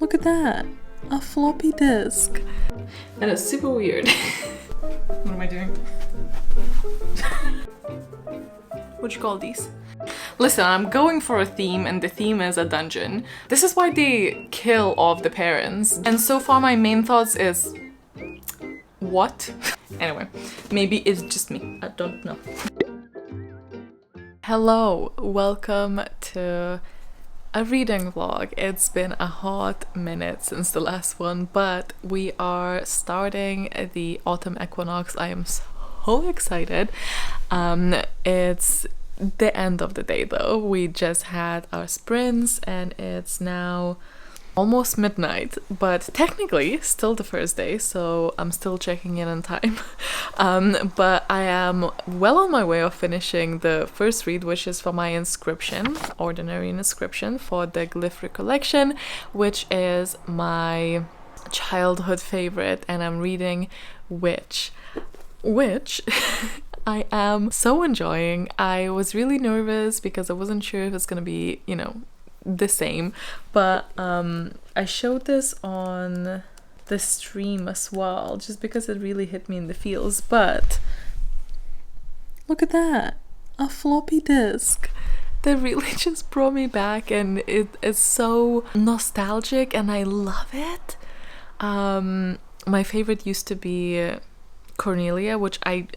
Look at that, a floppy disk. That is super weird. What am I doing? What you call these? Listen, I'm going for a theme, and the theme is a dungeon. This is why they kill off the parents. And so far my main thoughts is... what? Anyway, maybe it's just me. I don't know. Hello, welcome to a reading vlog. It's been a hot minute since the last one, but we are starting the autumn equinox. I am so excited. It's the end of the day though. We just had our sprints and it's now almost midnight, but technically still the first day, so I'm still checking in on time. But I am well on my way of finishing the first read, which is for my inscription, ordinary inscription for the Glyph Recollection, which is my childhood favorite, and I'm reading which I am so enjoying. I was really nervous because I wasn't sure if it's gonna be, you know, the same, but I showed this on the stream as well, just because it really hit me in the feels. But look at that, a floppy disk. That really just brought me back, and it is so nostalgic and I love it. My favorite used to be Cornelia, which I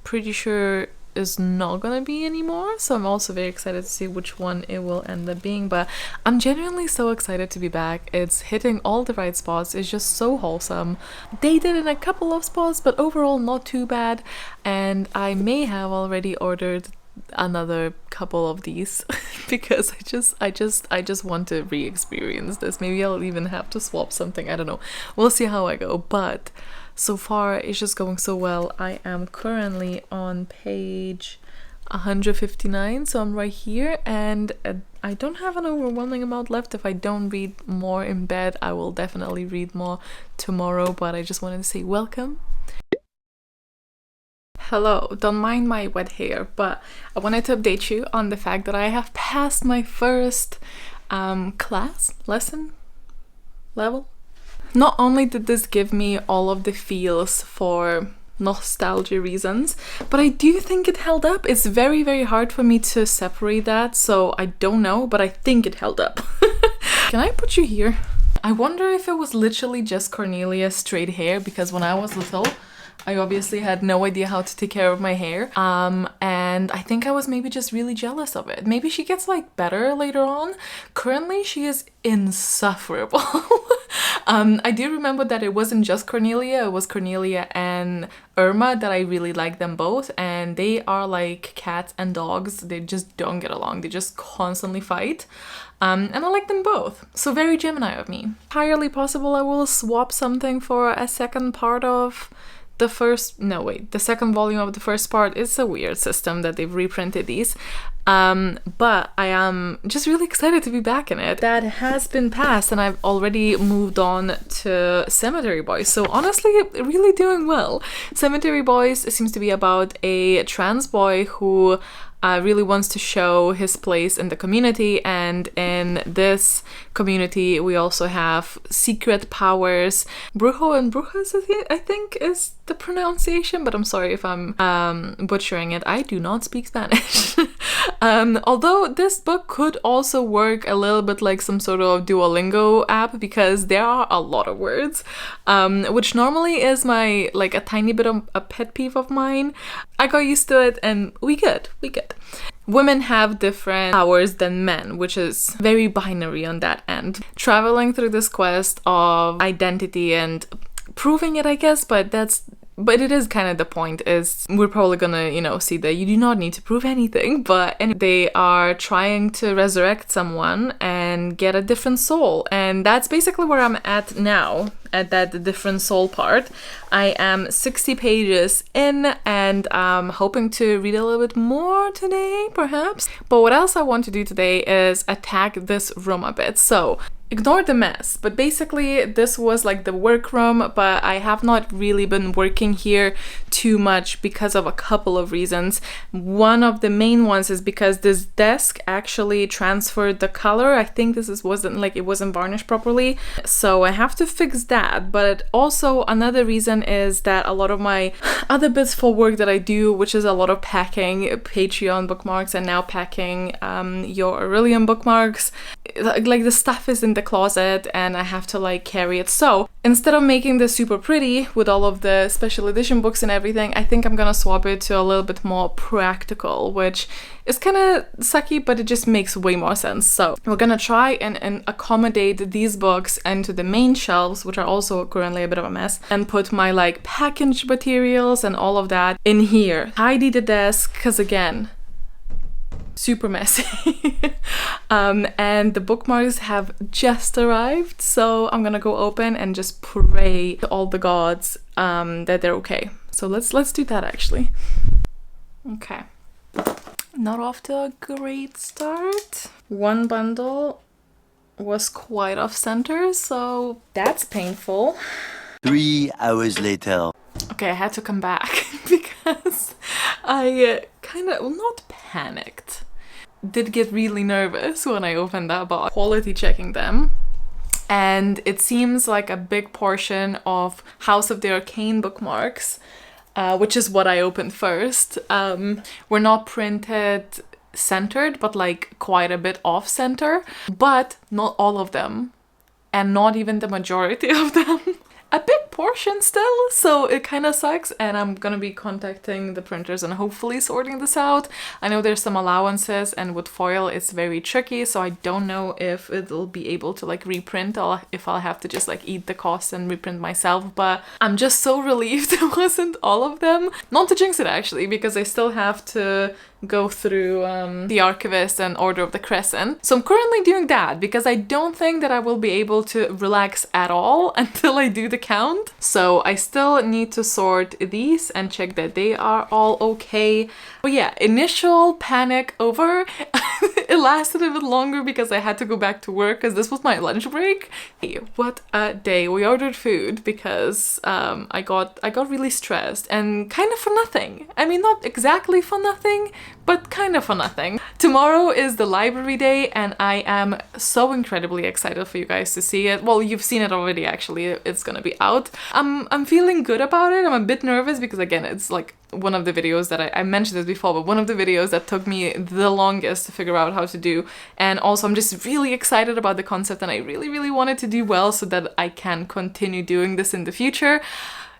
pretty sure is not gonna be anymore, so I'm also very excited to see which one it will end up being. But I'm genuinely so excited to be back. It's hitting all the right spots. It's just so wholesome. Dated in a couple of spots, but overall not too bad, and I may have already ordered another couple of these because I just want to re-experience this. Maybe I'll even have to swap something, I don't know, we'll see how I go. But so far it's just going so well. I am currently on page 159, so I'm right here, and I don't have an overwhelming amount left. If I don't read more in bed, I will definitely read more tomorrow, but I just wanted to say welcome. Hello, don't mind my wet hair, but I wanted to update you on the fact that I have passed my first lesson level. Not only did this give me all of the feels for nostalgia reasons, but I do think it held up. It's very, very hard for me to separate that, so I don't know, but I think it held up. Can I put you here? I wonder if it was literally just Cornelia's straight hair, because when I was little, I obviously had no idea how to take care of my hair, and I think I was maybe just really jealous of it. Maybe she gets like better later on. Currently she is insufferable. I do remember that it wasn't just Cornelia, it was Cornelia and Irma that I really like them both, and they are like cats and dogs. They just don't get along. They just constantly fight. And I like them both. So very Gemini of me. Entirely possible I will swap something for a second part of the second volume of the first part. It's a weird system that they've reprinted these. But I am just really excited to be back in it. That has been passed and I've already moved on to Cemetery Boys. So honestly, really doing well. Cemetery Boys seems to be about a trans boy who really wants to show his place in the community, and in this community we also have secret powers. Brujo and Brujas, I think is the pronunciation, but I'm sorry if I'm butchering it. I do not speak Spanish. Although this book could also work a little bit like some sort of Duolingo app, because there are a lot of words, which normally is my like a tiny bit of a pet peeve of mine. I got used to it and we good. Women have different powers than men, which is very binary on that end. Traveling through this quest of identity and proving it, I guess, but it is kind of the point, is we're probably gonna, you know, see that you do not need to prove anything, but they are trying to resurrect someone and get a different soul, and that's basically where I'm at now, at that different soul part. I am 60 pages in, and I'm hoping to read a little bit more today, perhaps. But what else I want to do today is attack this room a bit. So ignore the mess, but basically this was like the workroom, but I have not really been working here too much because of a couple of reasons. One of the main ones is because this desk actually transferred the color. I think it wasn't varnished properly, so I have to fix that. But also another reason is that a lot of my other bits for work that I do, which is a lot of packing Patreon bookmarks and now packing your Orilium bookmarks, like the stuff is in the closet and I have to like carry it. So instead of making this super pretty with all of the special edition books and everything, I think I'm gonna swap it to a little bit more practical, which is kind of sucky, but it just makes way more sense. So we're gonna try and accommodate these books into the main shelves, which are also currently a bit of a mess, and put my like package materials and all of that in here. Tidy the desk, because again, super messy. And the bookmarks have just arrived, so I'm gonna go open and just pray to all the gods that they're okay. So let's do that actually. Okay. Not off to a great start. One bundle was quite off center, so that's painful. 3 hours later. Okay, I had to come back because I kind of, well, not panicked, did get really nervous when I opened that box, quality checking them. And it seems like a big portion of House of the Arcane bookmarks, which is what I opened first, were not printed centered, but like quite a bit off center, but not all of them, and not even the majority of them. A big portion still, so it kind of sucks, and I'm gonna be contacting the printers and hopefully sorting this out. I know there's some allowances, and with foil it's very tricky, so I don't know if it'll be able to like reprint or if I'll have to just like eat the cost and reprint myself, but I'm just so relieved it wasn't all of them. Not to jinx it actually, because I still have to go through the Archivist and Order of the Crescent. So I'm currently doing that because I don't think that I will be able to relax at all until I do the count. So I still need to sort these and check that they are all okay. But yeah, initial panic over. It lasted a bit longer because I had to go back to work because this was my lunch break. Hey, what a day. We ordered food because I got really stressed and kind of for nothing. I mean, not exactly for nothing, but kind of for nothing. Tomorrow is the library day and I am so incredibly excited for you guys to see it. Well, you've seen it already actually. It's gonna be out. I'm feeling good about it. I'm a bit nervous because again, it's like one of the videos that I mentioned this before, but one of the videos that took me the longest to figure out how to do. And also I'm just really excited about the concept and I really wanted to do well so that I can continue doing this in the future.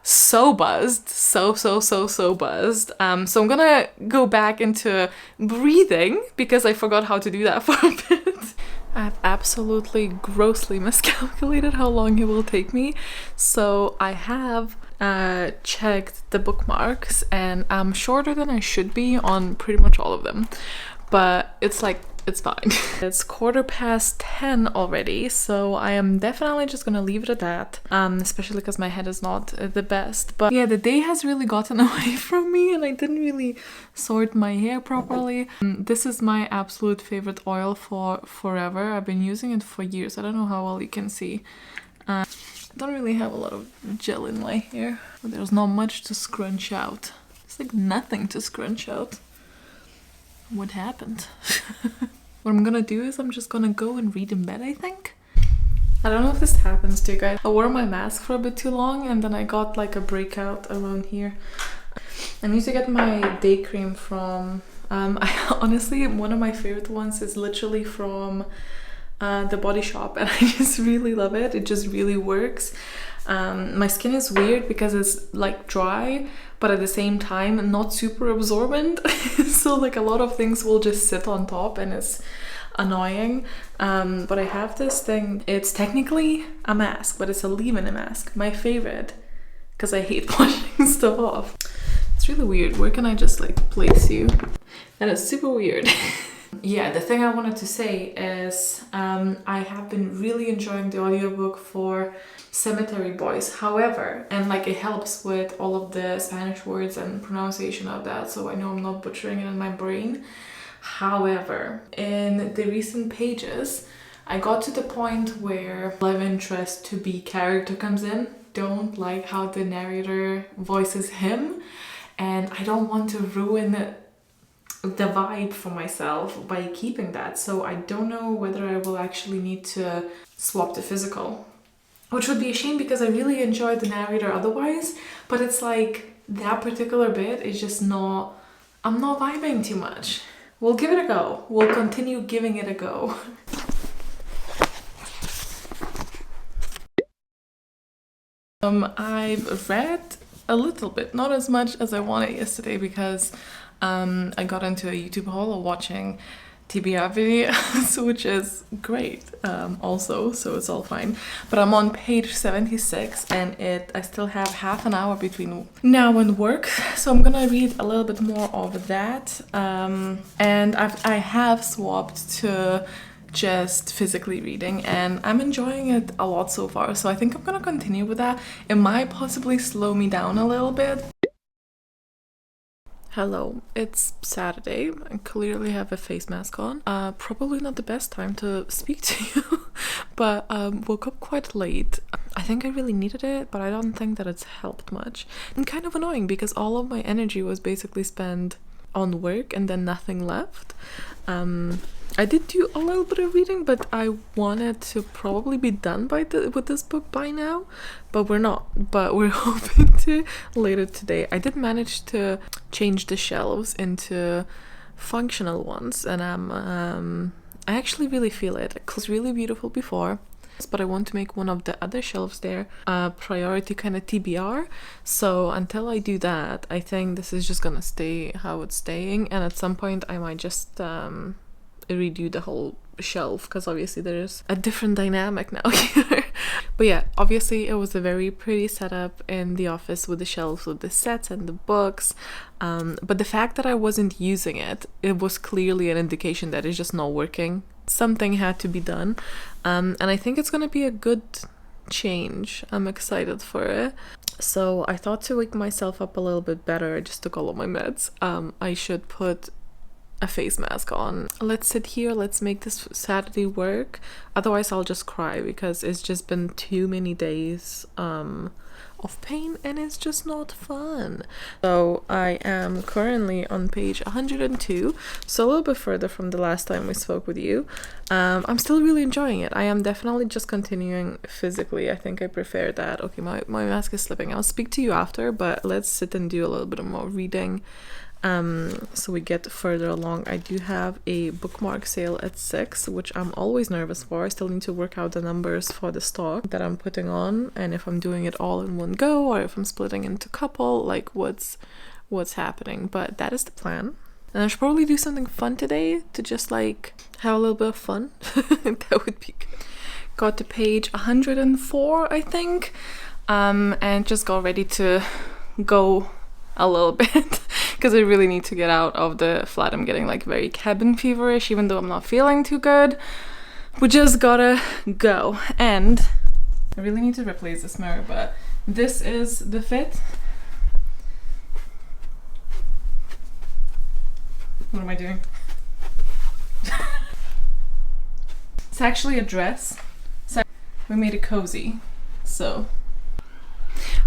So buzzed, so buzzed. So I'm gonna go back into breathing because I forgot how to do that for a bit. I've absolutely grossly miscalculated how long it will take me. So I have checked the bookmarks and I'm shorter than I should be on pretty much all of them, but it's like, it's fine. It's 10:15 already, so I am definitely just gonna leave it at that, especially because my head is not the best. But yeah, the day has really gotten away from me and I didn't really sort my hair properly. This is my absolute favorite oil for forever. I've been using it for years. I don't know how well you can see. I don't really have a lot of gel in my hair, but there's not much to scrunch out. It's like nothing to scrunch out. What happened? What I'm gonna do is I'm just gonna go and read in bed, I think. I don't know if this happens to you guys. I wore my mask for a bit too long and then I got like a breakout around here. I need to get my day cream from, honestly, one of my favorite ones is literally from the Body Shop and I just really love it. It just really works. My skin is weird because it's like dry, but at the same time not super absorbent. So like a lot of things will just sit on top and it's annoying. But I have this thing, it's technically a mask, but it's a leave-in mask. My favorite, because I hate washing stuff off. It's really weird. Where can I just like place you? And it's super weird. Yeah, the thing I wanted to say is I have been really enjoying the audiobook for Cemetery Boys. However, and like it helps with all of the Spanish words and pronunciation of that, so I know I'm not butchering it in my brain. However, in the recent pages, I got to the point where love interest to be character comes in. Don't like how the narrator voices him, and I don't want to ruin the vibe for myself by keeping that. So I don't know whether I will actually need to swap the physical, which would be a shame because I really enjoyed the narrator otherwise, but it's like that particular bit is just not, I'm not vibing too much. We'll give it a go. We'll continue giving it a go. I've read a little bit, not as much as I wanted yesterday because I got into a YouTube haul watching TBR videos, which is great also, so it's all fine. But I'm on page 76 and I still have half an hour between now and work, so I'm gonna read a little bit more of that. And I have swapped to just physically reading and I'm enjoying it a lot so far, so I think I'm gonna continue with that. It might possibly slow me down a little bit. Hello, it's Saturday. I clearly have a face mask on. Probably not the best time to speak to you, but woke up quite late. I think I really needed it, but I don't think that it's helped much. And kind of annoying because all of my energy was basically spent on work and then nothing left. I did do a little bit of reading, but I wanted to probably be done with this book by now, but we're not. But we're hoping to later today. I did manage to change the shelves into functional ones, and I actually really feel it. It was really beautiful before, but I want to make one of the other shelves there priority kind of TBR. So until I do that, I think this is just gonna stay how it's staying, and at some point I might just redo the whole shelf because obviously there's a different dynamic now here. But yeah, obviously it was a very pretty setup in the office with the shelves with the sets and the books, but the fact that I wasn't using it was clearly an indication that it's just not working. Something had to be done, and I think it's gonna be a good change. I'm excited for it. So I thought to wake myself up a little bit better, I just took all of my meds. I should put a face mask on. Let's sit here, let's make this Saturday work. Otherwise I'll just cry because it's just been too many days of pain and it's just not fun. So I am currently on page 102, so a little bit further from the last time we spoke with you. I'm still really enjoying it. I am definitely just continuing physically. I think I prefer that. Okay, my mask is slipping. I'll speak to you after, but let's sit and do a little bit more reading. So we get further along. I do have a bookmark sale at 6, which I'm always nervous for. I still need to work out the numbers for the stock that I'm putting on, and if I'm doing it all in one go or if I'm splitting into couple, like what's happening. But that is the plan. And I should probably do something fun today to just like have a little bit of fun. That would be good. Got to page 104, I think, and just got ready to go a little bit because I really need to get out of the flat. I'm getting like very cabin feverish even though I'm not feeling too good. We just gotta go. And I really need to replace this mirror, but this is the fit. What am I doing? It's actually a dress, so we made it cozy. So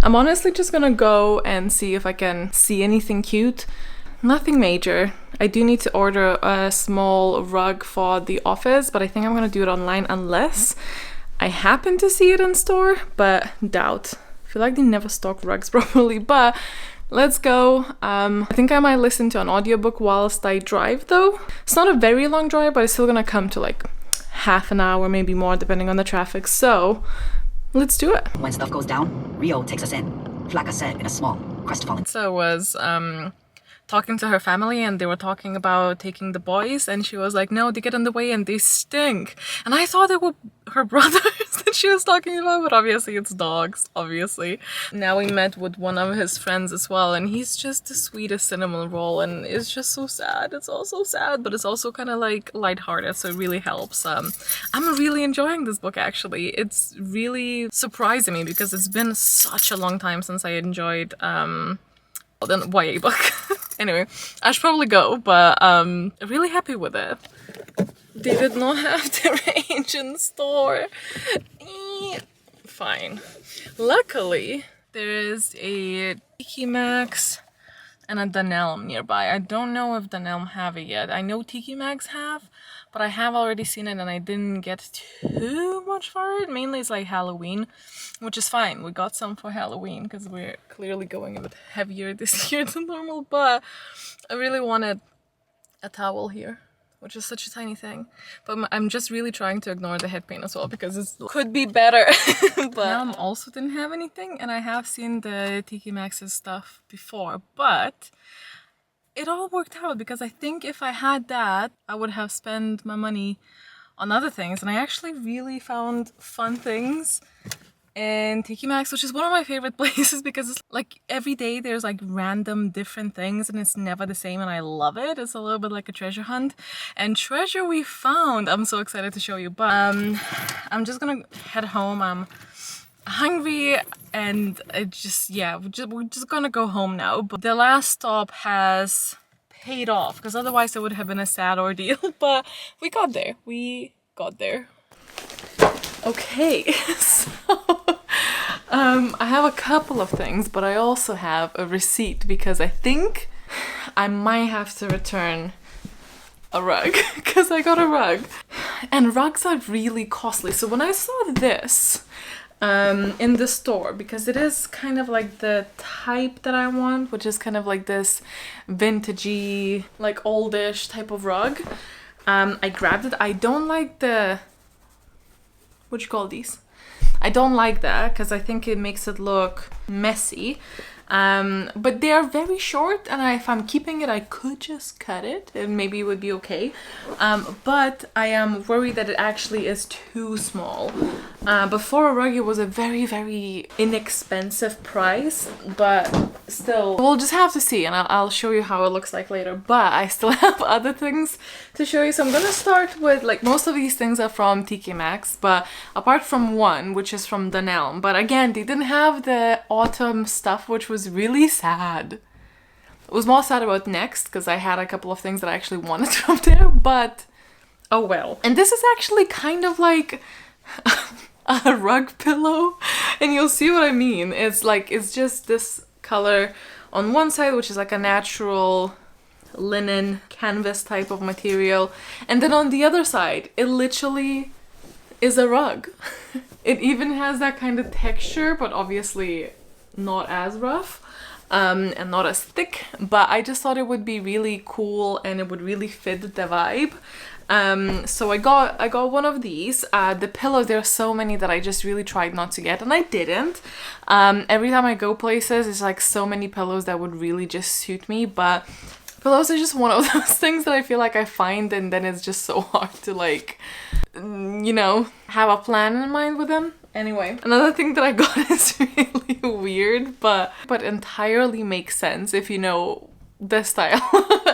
I'm honestly just gonna go and see if I can see anything cute. Nothing major. I do need to order a small rug for the office, but I think I'm gonna do it online unless I happen to see it in store, but doubt. I feel like they never stock rugs properly, but let's go. I think I might listen to an audiobook whilst I drive though. It's not a very long drive, but it's still gonna come to like half an hour, maybe more, depending on the traffic. So let's do it. When stuff goes down, Rio takes us in. Flacca said in a small, crestfallen. So I was talking to her family and they were talking about taking the boys, and she was like, no, they get in the way and they stink. And I thought they were her brothers that she was talking about, but obviously it's dogs, obviously. Now we met with one of his friends as well, and he's just the sweetest cinnamon roll, and it's just so sad. It's all so sad, but it's also kind of like lighthearted, so it really helps. I'm really enjoying this book actually. It's really surprising me because it's been such a long time since I enjoyed an YA book. Anyway, I should probably go, but I'm really happy with it. They did not have the range in store. Fine. Luckily, there is a Tiki Maxx and a Dunelm nearby. I don't know if Dunelm have it yet. I know Tiki Maxx have, but I have already seen it and I didn't get too much for it. Mainly it's like Halloween, which is fine. We got some for Halloween because we're clearly going a bit heavier this year than normal, but I really wanted a towel here, which is such a tiny thing. But I'm just really trying to ignore the head paint as well because it could be better. But I also didn't have anything, and I have seen the Tiki Maxx's stuff before, but it all worked out because I think if I had that, I would have spent my money on other things, and I actually really found fun things in Tiki Maxx, which is one of my favorite places because it's like every day there's like random different things and it's never the same, and I love it. It's a little bit like a treasure hunt, and treasure we found. I'm so excited to show you, but I'm just gonna head home. I'm hungry and it just, yeah, we're just gonna go home now. But the last stop has paid off because otherwise it would have been a sad ordeal, but we got there. Okay, so I have a couple of things, but I also have a receipt because I think I might have to return a rug because I got a rug, and rugs are really costly. So when I saw this in the store, because it is kind of like the type that I want, which is kind of like this vintagey, like oldish type of rug, I grabbed it. I don't like the, what do you call these? I don't like that because I think it makes it look messy. But they are very short, and if I'm keeping it, I could just cut it and maybe it would be okay. But I am worried that it actually is too small. But for a rug, it was a very, very inexpensive price, but still, we'll just have to see, and I'll show you how it looks like later. But I still have other things to show you, so I'm gonna start with, like, most of these things are from TK Maxx, but apart from one, which is from Dunelm. But again, they didn't have the autumn stuff, which was really sad. I was more sad about Next because I had a couple of things that I actually wanted from there, but oh well. And this is actually kind of like a rug pillow, and you'll see what I mean. It's like, it's just this color on one side, which is like a natural linen canvas type of material, and then on the other side it literally is a rug. It even has that kind of texture, but obviously not as rough and not as thick, but I just thought it would be really cool and it would really fit the vibe. So I got one of these. The pillows, there are so many that I just really tried not to get, and I didn't. Every time I go places, it's like so many pillows that would really just suit me, but pillows are just one of those things that I feel like I find, and then it's just so hard to, like, you know, have a plan in mind with them. Anyway, another thing that I got is really weird, but entirely makes sense if you know the style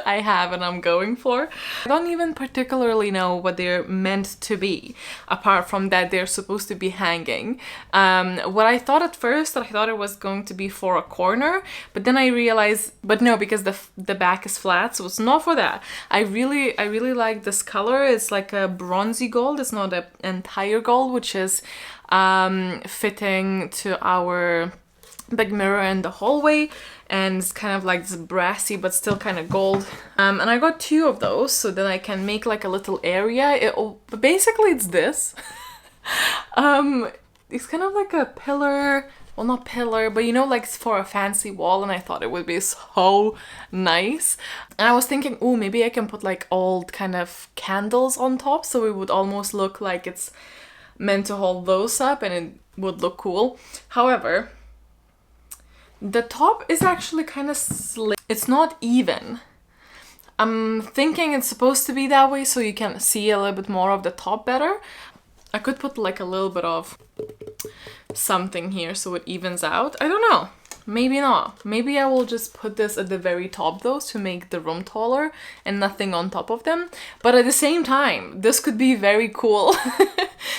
I have and I'm going for. I don't even particularly know what they're meant to be, apart from that they're supposed to be hanging. What I thought at first, I thought it was going to be for a corner, but then I realized, but no, because the back is flat, so it's not for that. I really like this color. It's like a bronzy gold. It's not an entire gold, which is fitting to our big mirror in the hallway, and it's kind of like this brassy but still kind of gold. And I got two of those so that I can make like a little area. Basically it's this. It's kind of like a pillar, well, not pillar, but you know, like for a fancy wall, and I thought it would be so nice. And I was thinking, oh, maybe I can put like old kind of candles on top, so it would almost look like it's meant to hold those up and it would look cool. However, the top is actually kind of slick. It's not even. I'm thinking it's supposed to be that way so you can see a little bit more of the top better. I could put like a little bit of something here so it evens out. I don't know. Maybe not. Maybe I will just put this at the very top though to make the room taller and nothing on top of them. But at the same time, this could be very cool.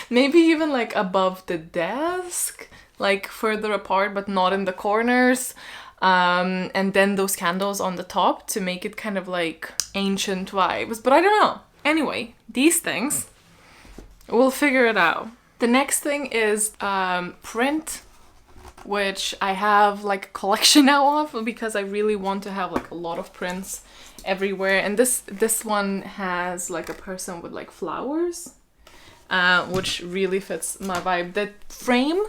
Maybe even like above the desk, like further apart but not in the corners. And then those candles on the top to make it kind of like ancient vibes. But I don't know. Anyway, these things, we'll figure it out. The next thing is print, which I have like a collection now of because I really want to have like a lot of prints everywhere. And this one has like a person with like flowers, which really fits my vibe. The frame,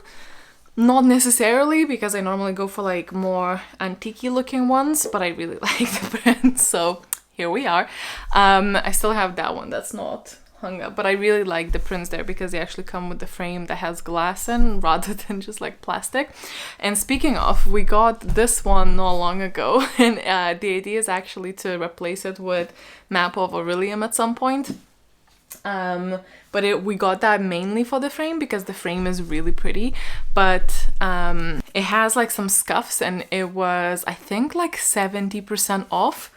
not necessarily, because I normally go for like more antique-y looking ones, but I really like the print, so here we are. I still have that one that's not hung up, but I really like the prints there because they actually come with the frame that has glass in rather than just like plastic. And speaking of, we got this one not long ago, and the idea is actually to replace it with Map of Orilium at some point. But we got that mainly for the frame because the frame is really pretty, but it has like some scuffs, and it was, I think, like 70% off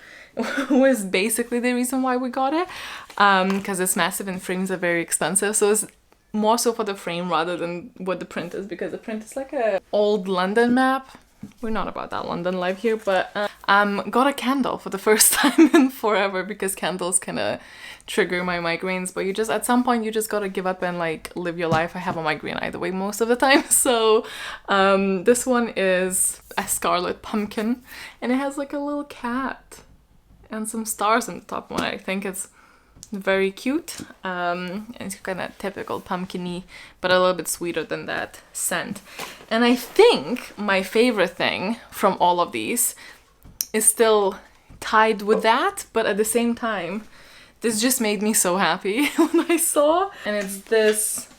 was basically the reason why we got it, because it's massive and frames are very expensive, so it's more so for the frame rather than what the print is, because the print is like a old London map. We're not about that London life here, but got a candle for the first time in forever because candles kind of trigger my migraines, but you just, at some point, you just gotta give up and like live your life. I have a migraine either way most of the time, so this one is a scarlet pumpkin, and it has like a little cat and some stars on the top one. I think it's very cute. It's kind of typical pumpkin-y, but a little bit sweeter than that scent. And I think my favorite thing from all of these is still tied with that, but at the same time, this just made me so happy when I saw. And it's this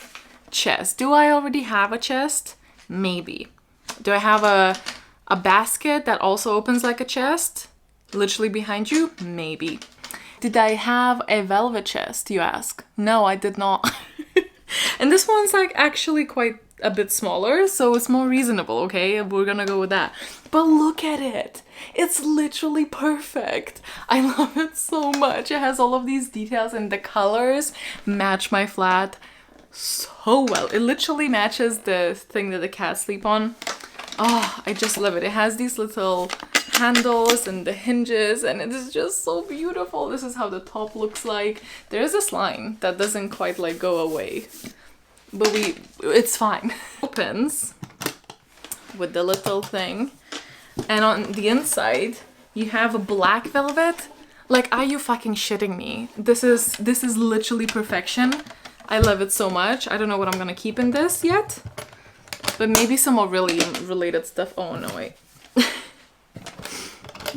chest. Do I already have a chest? Maybe. Do I have a basket that also opens like a chest? Literally behind you? Maybe. Did I have a velvet chest, you ask? No, I did not. And this one's like actually quite a bit smaller, so it's more reasonable, okay? We're gonna go with that. But look at it. It's literally perfect. I love it so much. It has all of these details, and the colors match my flat so well. It literally matches the thing that the cats sleep on. Oh, I just love it. It has these little handles and the hinges, and it is just so beautiful. This is how the top looks like. There is this line that doesn't quite like go away, but it's fine. Opens with the little thing, and on the inside you have a black velvet. Like, are you fucking shitting me? This is literally perfection. I love it so much. I don't know what I'm gonna keep in this yet, but maybe some Orilium related stuff. Oh no, wait.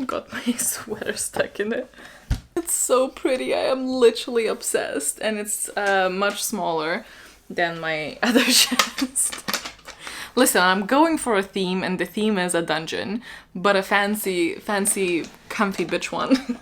Got my sweater stuck in it. It's so pretty. I am literally obsessed, and it's much smaller than my other chest. Listen, I'm going for a theme, and the theme is a dungeon, but a fancy, comfy bitch one.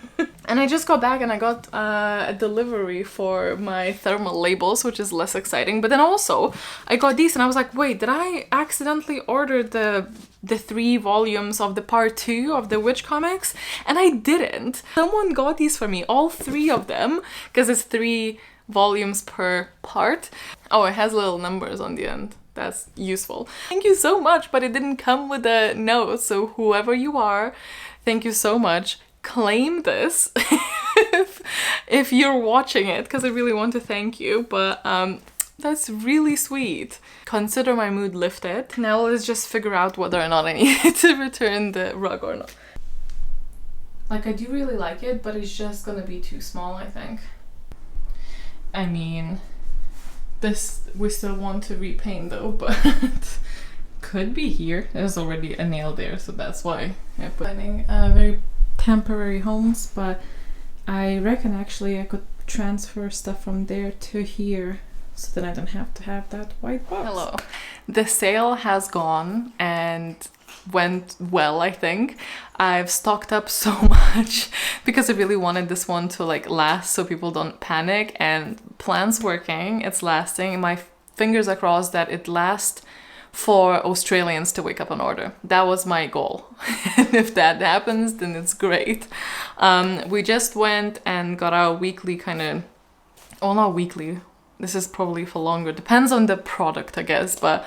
And I just got back and I got a delivery for my thermal labels, which is less exciting. But then also, I got these and I was like, wait, did I accidentally order the 3 volumes of the part 2 of the Witch comics? And I didn't. Someone got these for me, all 3 of them, because it's 3 volumes per part. Oh, it has little numbers on the end. That's useful. Thank you so much, but it didn't come with a note, so whoever you are, thank you so much. Claim this if you're watching it, because I really want to thank you, but that's really sweet. Consider my mood lifted. Now let's just figure out whether or not I need to return the rug or not. Like, I do really like it, but it's just gonna be too small, I think. I mean, this we still want to repaint though, but could be here. There's already a nail there, so that's why I'm planning very temporary homes, but I reckon actually I could transfer stuff from there to here, so that I don't have to have that white box. Hello. The sale has gone and went well, I think. I've stocked up so much because I really wanted this one to like last so people don't panic, and plan's working. It's lasting. My fingers are crossed that it lasts for Australians to wake up and order. That was my goal. And if that happens, then it's great. We just went and got our weekly kind of, well, not weekly, this is probably for longer, depends on the product, I guess, but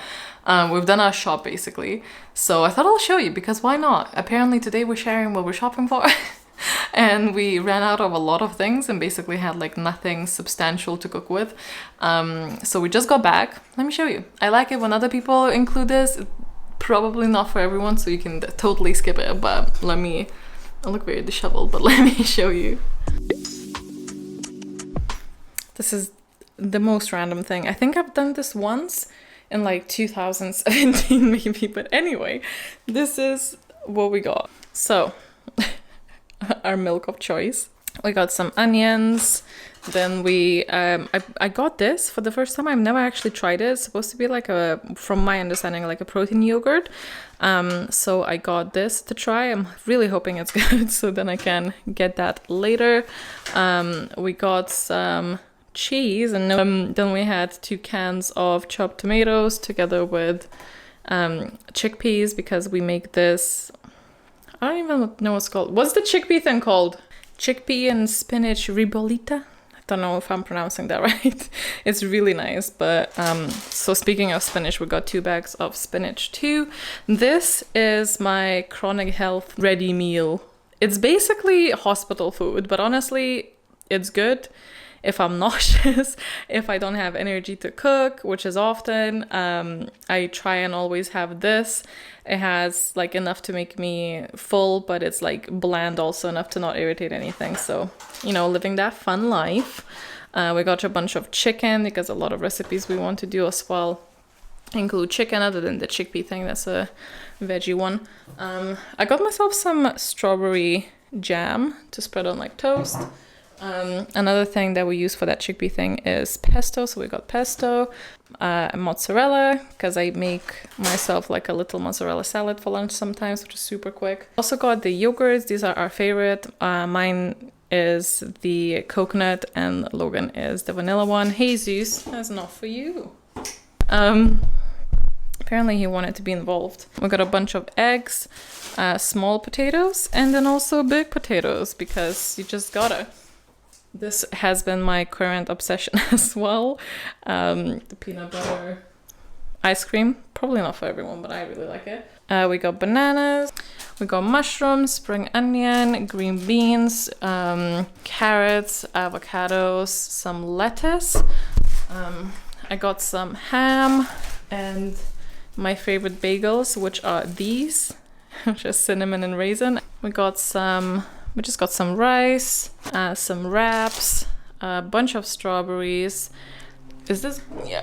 we've done our shop basically. So I thought I'll show you, because why not? Apparently today we're sharing what we're shopping for. and we ran out of a lot of things and basically had like nothing substantial to cook with. So we just got back. Let me show you. I like it when other people include this. Probably not for everyone, so you can totally skip it, but let me, I look very disheveled, but let me show you. This is the most random thing. I think I've done this once in like 2017 maybe, but anyway, this is what we got. So our milk of choice. We got some onions. Then we, I got this for the first time. I've never actually tried it. It's supposed to be like a, from my understanding, like a protein yogurt. So I got this to try. I'm really hoping it's good, so then I can get that later. We got some cheese, and then we had 2 cans of chopped tomatoes together with chickpeas, because we make this, I don't even know what's called. What's the chickpea thing called? Chickpea and spinach ribollita? I don't know if I'm pronouncing that right. It's really nice. But so speaking of spinach, we got 2 bags of spinach too. This is my chronic health ready meal. It's basically hospital food, but honestly, it's good. If I'm nauseous, if I don't have energy to cook, which is often, I try and always have this. It has like enough to make me full, but it's like bland also enough to not irritate anything. So, you know, living that fun life. We got a bunch of chicken, because a lot of recipes we want to do as well include chicken, other than the chickpea thing. That's a veggie one. I got myself some strawberry jam to spread on like toast. Another thing that we use for that chickpea thing is pesto. So we got pesto, mozzarella, because I make myself like a little mozzarella salad for lunch sometimes, which is super quick. Also got the yogurts. These are our favorite. Mine is the coconut and Logan is the vanilla one. Jesus, that's not for you. Apparently he wanted to be involved. We got a bunch of eggs, small potatoes, and then also big potatoes, because you just gotta. This has been my current obsession as well. The peanut butter ice cream. Probably not for everyone, but I really like it. We got bananas. We got mushrooms, spring onion, green beans, carrots, avocados, some lettuce. I got some ham and my favorite bagels, which are these, which are cinnamon and raisin. We just got some rice, some wraps, a bunch of strawberries. Is this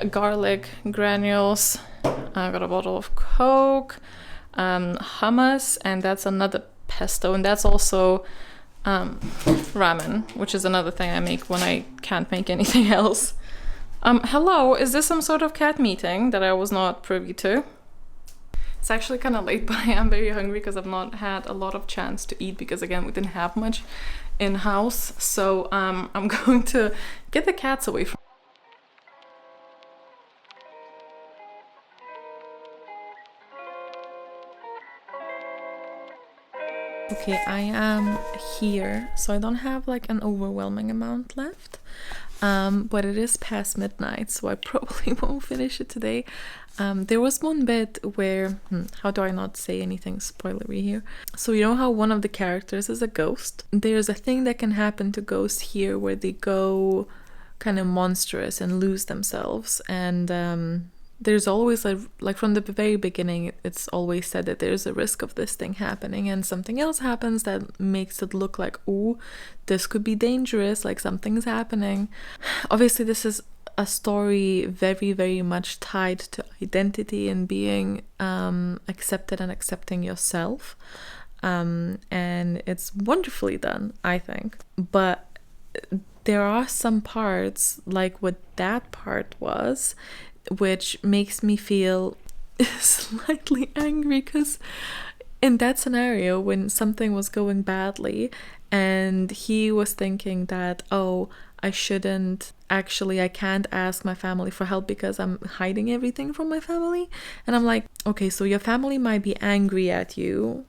garlic granules? I got a bottle of Coke, hummus, and that's another pesto, and that's also ramen, which is another thing I make when I can't make anything else. Hello, is this some sort of cat meeting that I was not privy to? It's actually kind of late, but I am very hungry because I've not had a lot of chance to eat, because again, we didn't have much in-house. So I'm going to get the cats away from. Okay, I am here, so I don't have like an overwhelming amount left. But it is past midnight, so I probably won't finish it today. There was one bit where, how do I not say anything spoilery here? So you know how one of the characters is a ghost? There's a thing that can happen to ghosts here where they go kind of monstrous and lose themselves, and there's always like from the very beginning, it's always said that there's a risk of this thing happening, and something else happens that makes it look like, oh, this could be dangerous, like something's happening. Obviously, this is a story very, very much tied to identity and being accepted and accepting yourself. And it's wonderfully done, I think. But there are some parts, like what that part was, which makes me feel slightly angry, because in that scenario, when something was going badly and he was thinking that, oh, I can't ask my family for help because I'm hiding everything from my family. And I'm like, okay, so your family might be angry at you,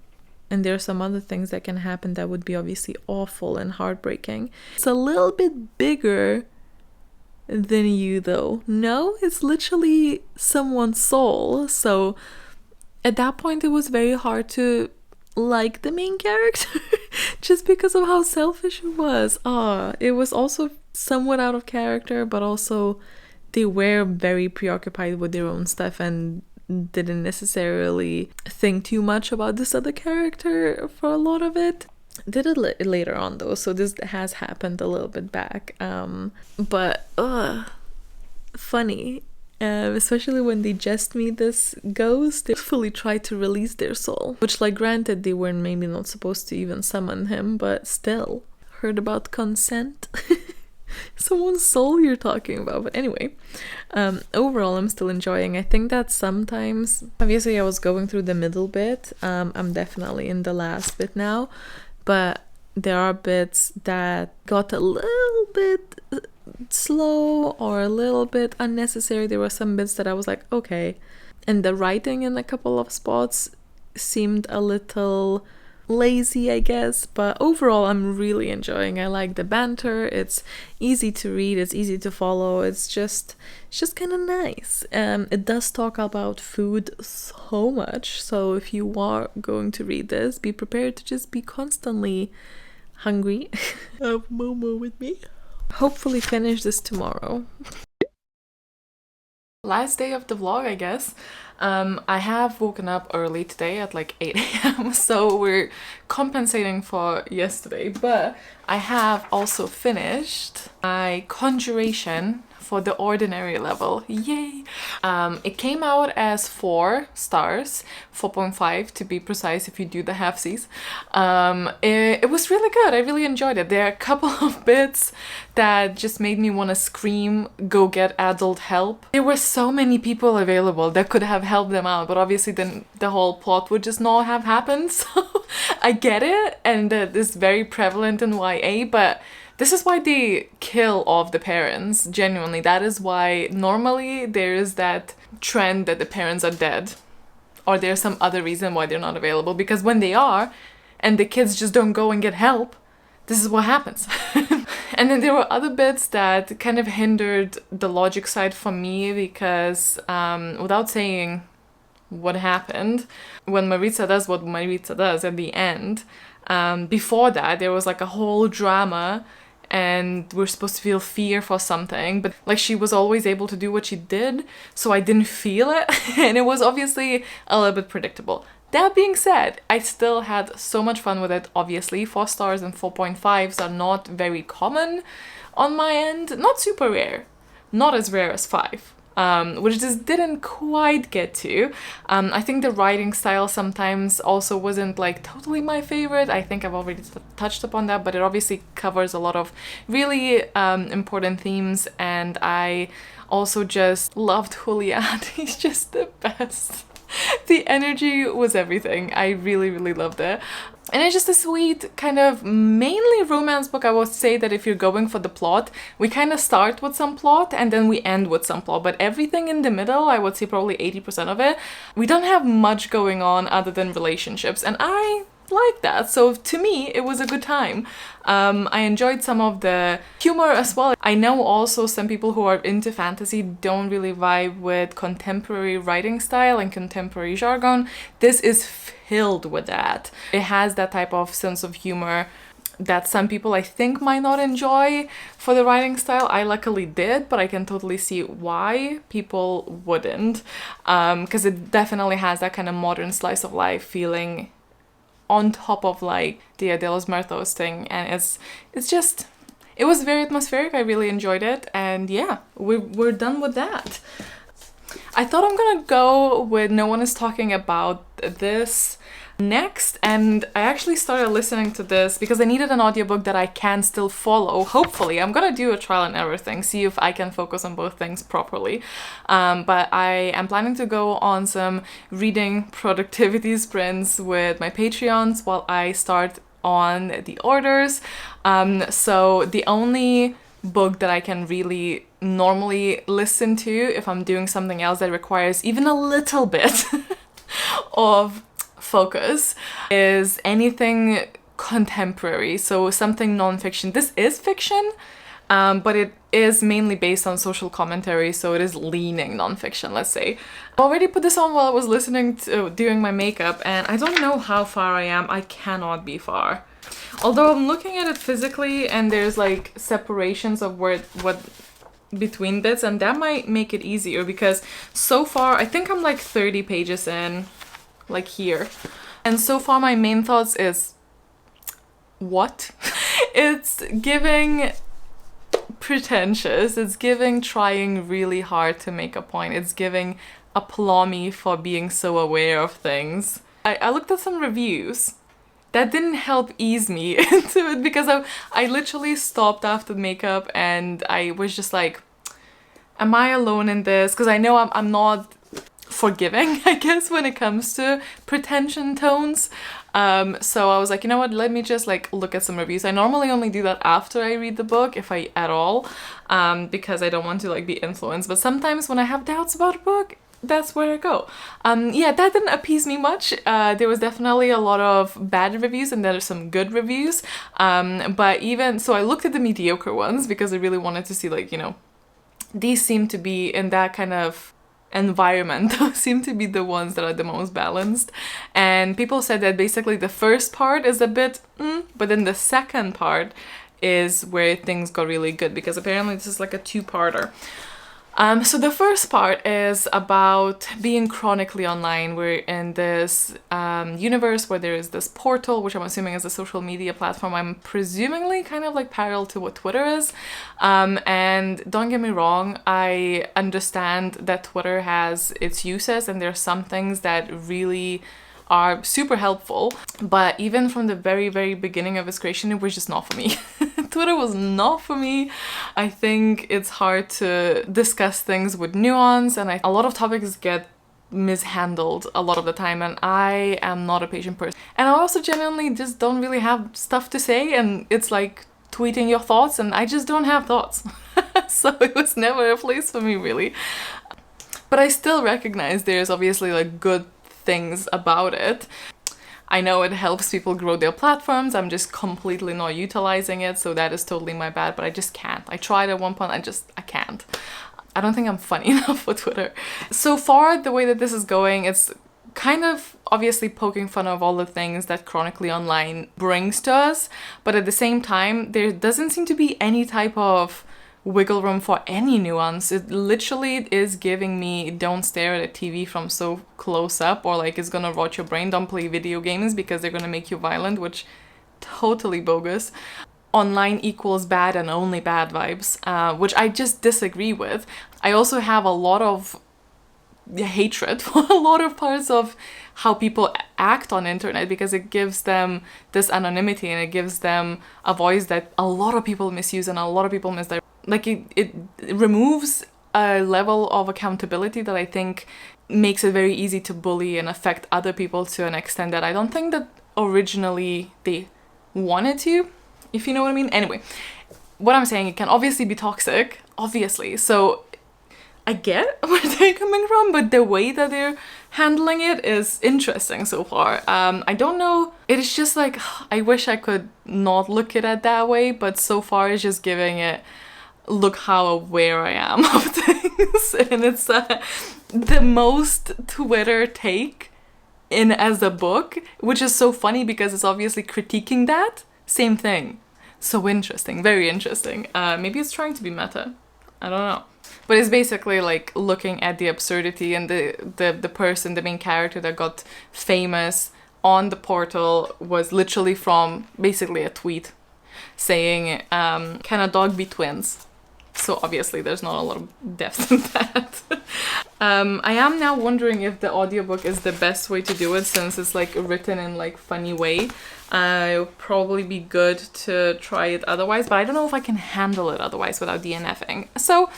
and there's some other things that can happen that would be obviously awful and heartbreaking. It's a little bit bigger than you, though. No, it's literally someone's soul. So at that point, it was very hard to like the main character just because of how selfish it was. It was also somewhat out of character, but also they were very preoccupied with their own stuff and didn't necessarily think too much about this other character for a lot of it. Did it later on though, so this has happened a little bit back. But funny. Especially when they just meet this ghost, they fully try to release their soul. Which, like, granted, they were maybe not supposed to even summon him, but still. Heard about consent? Someone's soul you're talking about. But anyway, overall, I'm still enjoying. I think that sometimes, obviously, I was going through the middle bit. I'm definitely in the last bit now. But there are bits that got a little bit slow or a little bit unnecessary. There were some bits that I was like, okay. And the writing in a couple of spots seemed a little lazy, I guess, but overall I'm really enjoying. I like the banter. It's easy to read, it's easy to follow. It's just kind of nice. It does talk about food so much, so if you are going to read this, be prepared to just be constantly hungry. Have Momo with me. Hopefully finish this tomorrow. Last day of the vlog, I guess. I have woken up early today at like 8 a.m. so we're compensating for yesterday, but I have also finished my conjuration for the ordinary level. Yay! It came out as 4 stars, 4.5 to be precise if you do the halfsies. It was really good. I really enjoyed it. There are a couple of bits that just made me want to scream, go get adult help. There were so many people available that could have helped them out, but obviously then the whole plot would just not have happened. So I get it, and that is very prevalent in YA, but this is why they kill off the parents, genuinely. That is why normally there is that trend that the parents are dead. Or there's some other reason why they're not available. Because when they are, and the kids just don't go and get help, this is what happens. And then there were other bits that kind of hindered the logic side for me because without saying what happened, when Maritza does what Maritza does at the end, before that there was like a whole drama and we're supposed to feel fear for something, but like she was always able to do what she did, so I didn't feel it. And it was obviously a little bit predictable. That being said, I still had so much fun with it. Obviously 4 stars and 4.5s are not very common on my end, not super rare, not as rare as 5. Which just didn't quite get to. I think the writing style sometimes also wasn't like totally my favorite. I think I've already touched upon that, but it obviously covers a lot of really important themes, and I also just loved Julian. He's just the best. The energy was everything. I really, really loved it. And it's just a sweet kind of mainly romance book. I would say that if you're going for the plot, we kind of start with some plot and then we end with some plot. But everything in the middle, I would say probably 80% of it, we don't have much going on other than relationships. And I like that. So to me, it was a good time. I enjoyed some of the humor as well. I know also some people who are into fantasy don't really vibe with contemporary writing style and contemporary jargon. This is filled with that. It has that type of sense of humor that some people I think might not enjoy for the writing style. I luckily did, but I can totally see why people wouldn't, because it definitely has that kind of modern slice of life feeling on top of like Dia de los Muertos thing, and it's just, it was very atmospheric. I really enjoyed it, and yeah, we're done with that. I thought I'm gonna go with No One Is Talking About This next, and I actually started listening to this because I needed an audiobook that I can still follow. Hopefully, I'm gonna do a trial and error thing, see if I can focus on both things properly. But I am planning to go on some reading productivity sprints with my Patreons while I start on the orders. So the only book that I can really normally listen to if I'm doing something else that requires even a little bit of focus is anything contemporary, so something non-fiction. This is fiction, but it is mainly based on social commentary, so it is leaning nonfiction, let's say. I already put this on while I was listening to doing my makeup, and I don't know how far I am. I cannot be far. Although I'm looking at it physically and there's like separations of what between bits, and that might make it easier because so far I think I'm like 30 pages in, like here. And so far my main thoughts is what? It's giving pretentious, it's giving trying really hard to make a point, it's giving applaud me for being so aware of things. I looked at some reviews. That didn't help ease me into it because I literally stopped after makeup and I was just like, am I alone in this? Because I know I'm not forgiving, I guess, when it comes to pretension tones. So I was like, you know what, let me just like look at some reviews. I normally only do that after I read the book, if I at all, because I don't want to like be influenced. But sometimes when I have doubts about a book, that's where I go. Yeah, that didn't appease me much. There was definitely a lot of bad reviews and there are some good reviews. But even so, I looked at the mediocre ones because I really wanted to see, like, you know, these seem to be in that kind of environment, seem to be the ones that are the most balanced. And people said that basically the first part is a bit but then the second part is where things got really good, because apparently this is like a two-parter. So the first part is about being chronically online. We're in this universe where there is this portal, which I'm assuming is a social media platform. I'm presumingly kind of like parallel to what Twitter is. And don't get me wrong, I understand that Twitter has its uses and there are some things that really are super helpful, but even from the very, very beginning of its creation, it was just not for me. Twitter was not for me. I think it's hard to discuss things with nuance, and a lot of topics get mishandled a lot of the time, and I am not a patient person. And I also genuinely just don't really have stuff to say, and it's like tweeting your thoughts, and I just don't have thoughts. So it was never a place for me, really. But I still recognize there's obviously like good things about it. I know it helps people grow their platforms. I'm just completely not utilizing it, so that is totally my bad, but I just can't. I tried at one point, I can't. I don't think I'm funny enough for Twitter. So far, the way that this is going, it's kind of obviously poking fun of all the things that chronically online brings to us, but at the same time, there doesn't seem to be any type of wiggle room for any nuance. It literally is giving me don't stare at a TV from so close up, or like it's gonna rot your brain, don't play video games because they're gonna make you violent, which totally bogus. Online equals bad and only bad vibes, which I just disagree with. I also have a lot of hatred for a lot of parts of how people act on internet, because it gives them this anonymity and it gives them a voice that a lot of people misuse and a lot of people misdirect. Like it removes a level of accountability that I think makes it very easy to bully and affect other people to an extent that I don't think that originally they wanted to, if you know what I mean. Anyway, what I'm saying, it can obviously be toxic, obviously. So I get where they're coming from, but the way that they're handling it is interesting so far. I don't know, it is just like, I wish I could not look at it that way, but so far it's just giving it, look how aware I am of things. And it's the most Twitter take in as a book, which is so funny because it's obviously critiquing that same thing. So interesting, very interesting. Maybe it's trying to be meta, I don't know. But it's basically like looking at the absurdity, and the person, the main character that got famous on the portal was literally from basically a tweet saying, can a dog be twins? So obviously there's not a lot of depth in that. I am now wondering if the audiobook is the best way to do it, since it's like written in like funny way. It would probably be good to try it otherwise, but I don't know if I can handle it otherwise without DNFing. So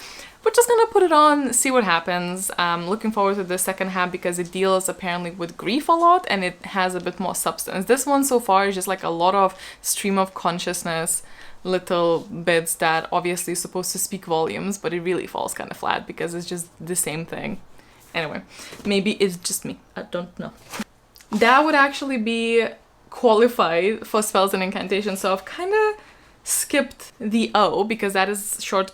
we're just gonna put it on, see what happens. Looking forward to the second half because it deals apparently with grief a lot and it has a bit more substance. This one so far is just like a lot of stream of consciousness, little bits that obviously is supposed to speak volumes, but it really falls kind of flat because it's just the same thing. Anyway, maybe it's just me, I don't know. That would actually be qualified for spells and incantations, so I've kind of skipped the O because that is short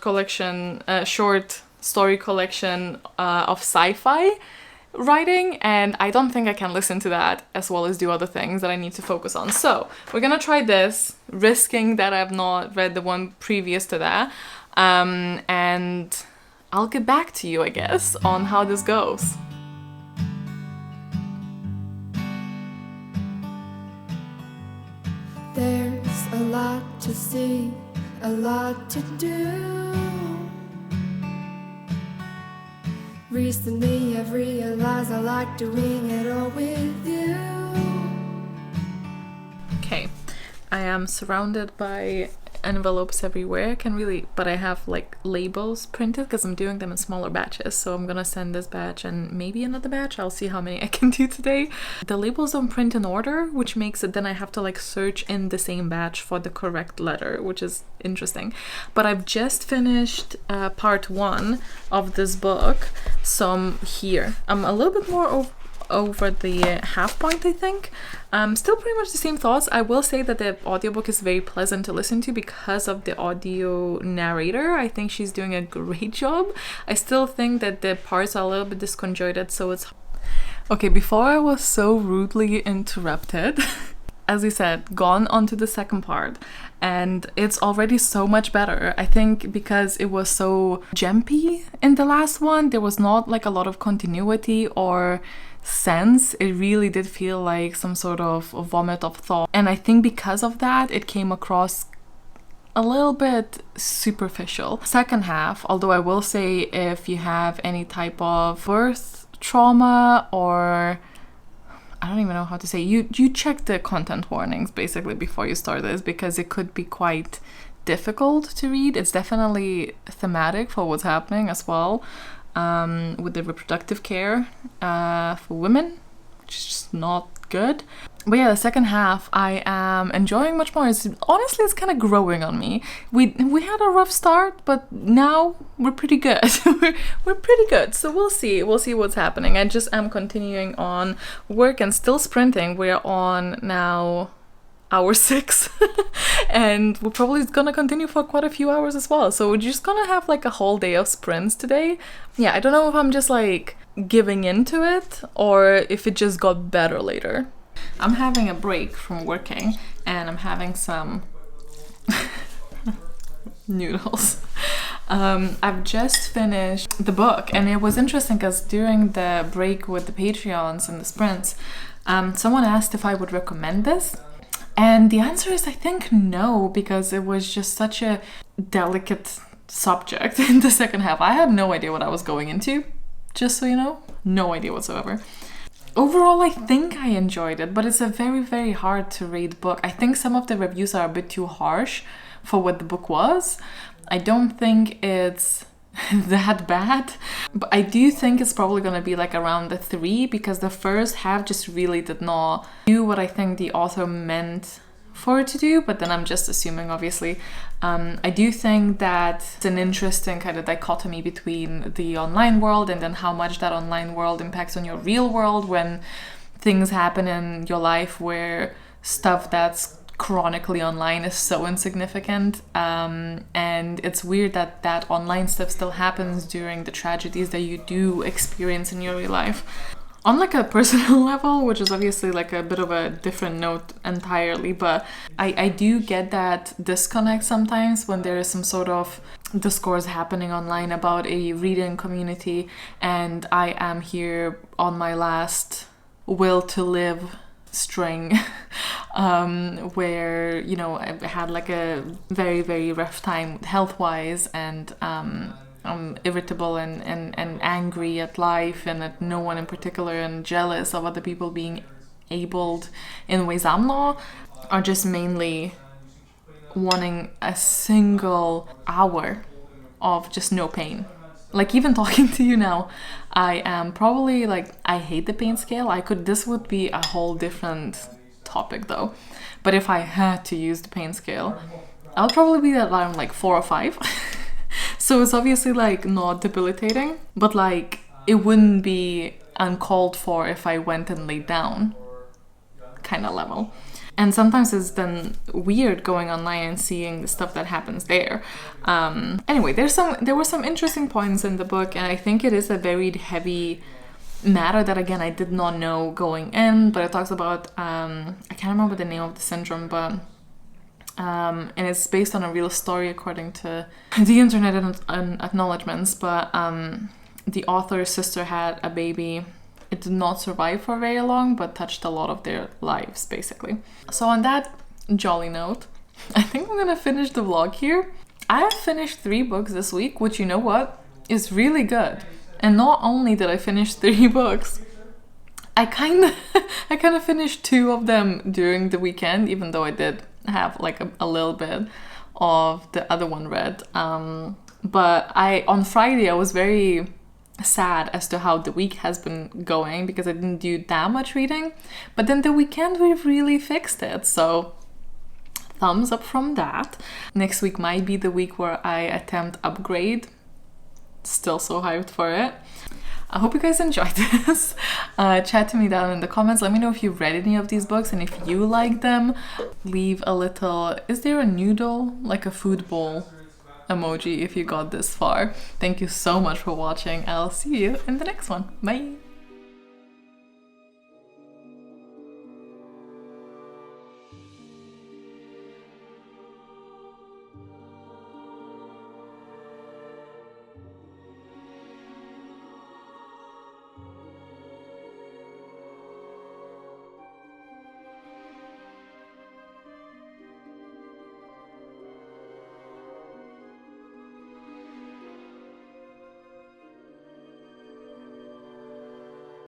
story collection of sci-fi writing, and I don't think I can listen to that as well as do other things that I need to focus on. So we're gonna try this, risking that I've not read the one previous to that, and I'll get back to you, I guess, on how this goes. There's a lot to see, a lot to do. Recently I've realized I like doing it all with you. Okay, I am surrounded by envelopes everywhere. But I have like labels printed because I'm doing them in smaller batches. So I'm gonna send this batch and maybe another batch. I'll see how many I can do today. The labels don't print in order, which makes it then I have to like search in the same batch for the correct letter, which is interesting. But I've just finished part 1 of this book, so I'm here. I'm a little bit more over the half point, I think. Still pretty much the same thoughts. I will say that the audiobook is very pleasant to listen to because of the audio narrator. I think she's doing a great job. I still think that the parts are a little bit disconjointed, so it's... Okay, before I was so rudely interrupted, as I said, gone on to the second part, and it's already so much better. I think because it was so jumpy in the last one, there was not like a lot of continuity or sense. It really did feel like some sort of vomit of thought, and I think because of that it came across a little bit superficial. Second half, although I will say if you have any type of birth trauma, or I don't even know how to say, you check the content warnings basically before you start this, because it could be quite difficult to read. It's definitely thematic for what's happening as well, with the reproductive care for women, which is just not good. But yeah, the second half I am enjoying much more. Honestly, it's kind of growing on me. We had a rough start, but now we're pretty good. we're pretty good. So we'll see what's happening. I just am continuing on work and still sprinting. We're on now hour 6 and we're probably gonna continue for quite a few hours as well. So we're just gonna have like a whole day of sprints today. Yeah, I don't know if I'm just like giving into it or if it just got better later. I'm having a break from working and I'm having some noodles. I've just finished the book, and it was interesting because during the break with the Patreons and the sprints, someone asked if I would recommend this. And the answer is I think no, because it was just such a delicate subject in the second half. I had no idea what I was going into, just so you know. No idea whatsoever. Overall, I think I enjoyed it, but it's a very, very hard to read book. I think some of the reviews are a bit too harsh for what the book was. I don't think it's that bad, but I do think it's probably going to be like around the 3, because the first half just really did not do what I think the author meant for it to do, but then I'm just assuming, obviously. I do think that it's an interesting kind of dichotomy between the online world and then how much that online world impacts on your real world when things happen in your life where stuff that's chronically online is so insignificant, and it's weird that that online stuff still happens during the tragedies that you do experience in your real life. On like a personal level, which is obviously like a bit of a different note entirely, but I do get that disconnect sometimes when there is some sort of discourse happening online about a reading community, and I am here on my last will to live string, where, you know, I had like a very, very rough time health-wise, and I'm irritable and angry at life and at no one in particular, and jealous of other people being abled in ways I'm not, are just mainly wanting a single hour of just no pain. Like, even talking to you now, I am probably like, I hate the pain scale. This would be a whole different topic though. But if I had to use the pain scale, I'll probably be at around like 4 or 5. So it's obviously like not debilitating, but like it wouldn't be uncalled for if I went and laid down kind of level. And sometimes it's then weird going online and seeing the stuff that happens there. Anyway, there were some interesting points in the book, and I think it is a very heavy matter that, again, I did not know going in, but it talks about, I can't remember the name of the syndrome, but and it's based on a real story according to the internet and acknowledgements, but the author's sister had a baby. It did not survive for very long, but touched a lot of their lives, basically. So on that jolly note, I think I'm gonna finish the vlog here. I have finished 3 books this week, which, you know what, is really good. And not only did I finish 3 books, I kind of finished 2 of them during the weekend, even though I did have like a little bit of the other one read. But on Friday I was very sad as to how the week has been going because I didn't do that much reading. But then the weekend we really fixed it, so thumbs up from that. Next week might be the week where I attempt upgrade. Still so hyped for it. I hope you guys enjoyed this. Chat to me down in the comments. Let me know if you read any of these books and if you like them. Leave a little, is there a noodle? Like a food bowl emoji if you got this far. Thank you so much for watching. I'll see you in the next one. Bye!